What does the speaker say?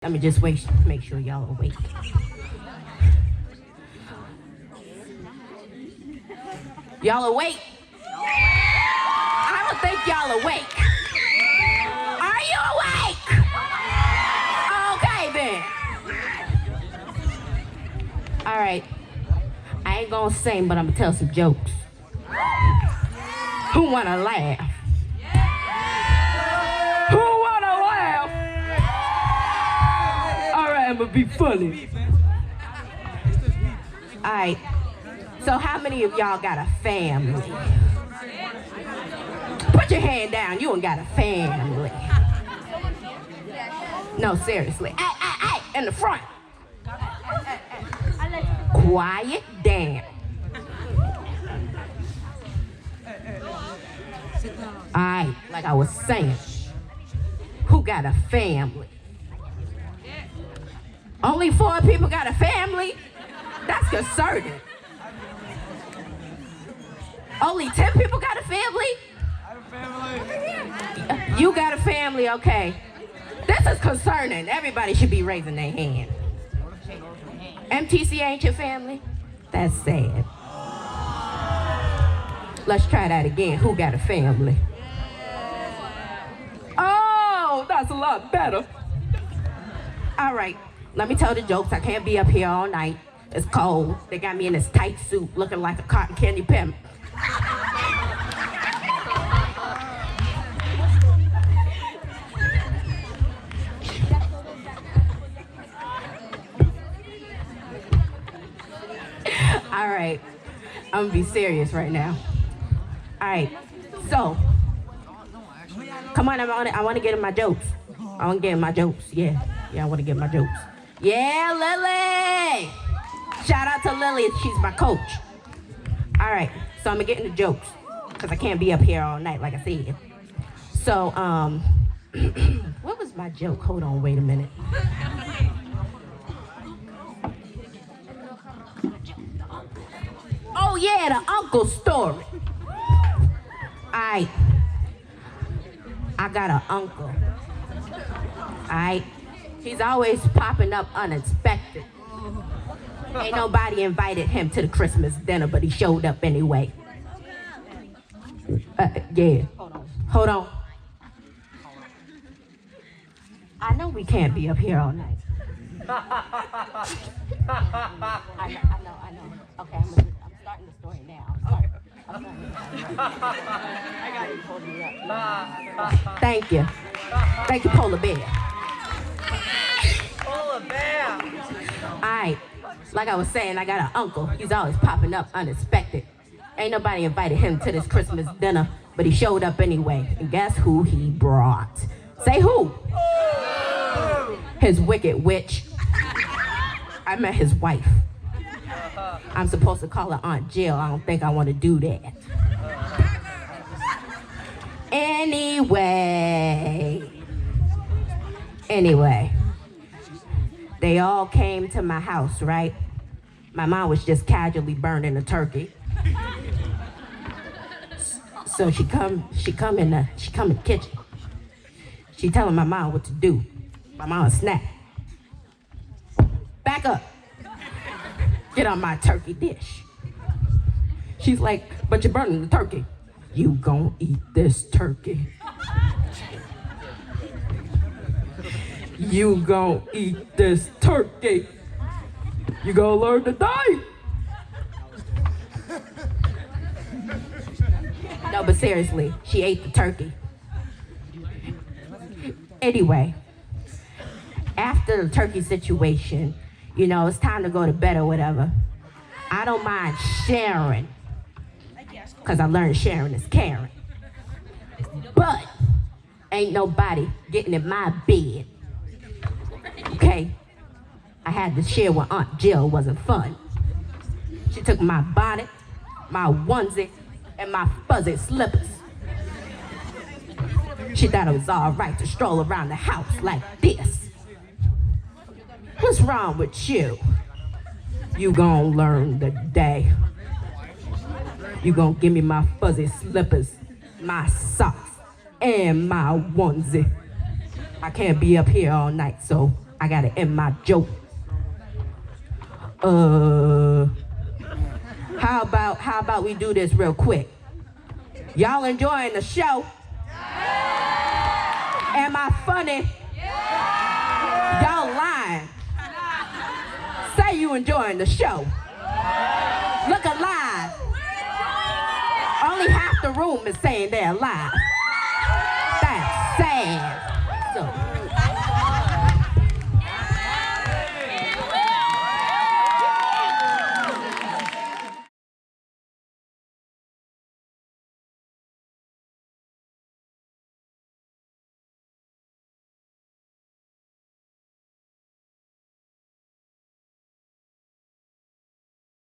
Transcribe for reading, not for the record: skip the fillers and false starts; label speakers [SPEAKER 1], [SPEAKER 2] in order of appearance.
[SPEAKER 1] Let me just wait, make sure y'all are awake. Y'all awake? I don't think y'all awake. Are you awake? Okay then. All right. I ain't gonna sing, but I'm gonna tell some jokes. Who wanna laugh? Who wanna laugh? All right, I'm gonna be funny. All right. So how many of y'all got a family? Put your hand down. You ain't got a family. No, seriously. Hey, in the front. Quiet down. All right, like I was saying, who got a family? Only 4 people got a family? That's concerning. Only 10 people got a family? You got a family, okay. This is concerning. Everybody should be raising their hand. MTC ain't your family? That's sad. Let's try that again. Who got a family? Oh, that's a lot better. All right, let me tell the jokes. I can't be up here all night. It's cold. They got me in this tight suit looking like a cotton candy pimp. All right, I'm gonna be serious right now. All right, so come on, I want to get in my jokes. I want to get in my jokes. Yeah, I want to get my jokes. Yeah, Lily. Shout out to Lily. She's my coach. All right, so I'm gonna get into jokes because I can't be up here all night, like I said. So, what was my joke? Hold on, wait a minute. Oh yeah, the uncle story. I got an uncle. He's always popping up unexpected. Ain't nobody invited him to the Christmas dinner, but he showed up anyway. Yeah. Hold on. I know we can't be up here all night. I know. Okay, I'm starting the story now. I'm starting. I got you holding me up. Thank you. Thank you, Polar Bear.
[SPEAKER 2] Polar Bear.
[SPEAKER 1] All right. Like I was saying, I got an uncle. He's always popping up unexpected. Ain't nobody invited him to this Christmas dinner, but he showed up anyway. And guess who he brought? Say who? His wicked witch. I met his wife. I'm supposed to call her Aunt Jill. I don't think I want to do that. Anyway, they all came to my house, right? My mom was just casually burning a turkey. So she come in the kitchen. She telling my mom what to do. My mom snapped. Back up. Get on my turkey dish. She's like, but you're burning the turkey. You gon' eat this turkey. You gon' eat this turkey. You gonna learn to die. No, but seriously, she ate the turkey. Anyway, after the turkey situation, you know, it's time to go to bed or whatever. I don't mind sharing, because I learned sharing is caring. But ain't nobody getting in my bed. Okay? I had to share with Aunt Jill. Wasn't fun. She took my bonnet, my onesie, and my fuzzy slippers. She thought it was all right to stroll around the house like this. What's wrong with you? You gonna learn today. You gonna give me my fuzzy slippers, my socks, and my onesie. I can't be up here all night, so I gotta end my joke. How about we do this real quick? Y'all enjoying the show? Am I funny? Y'all lying. Say you enjoying the show. Look alive. Only half the room is saying they're alive. That's sad. So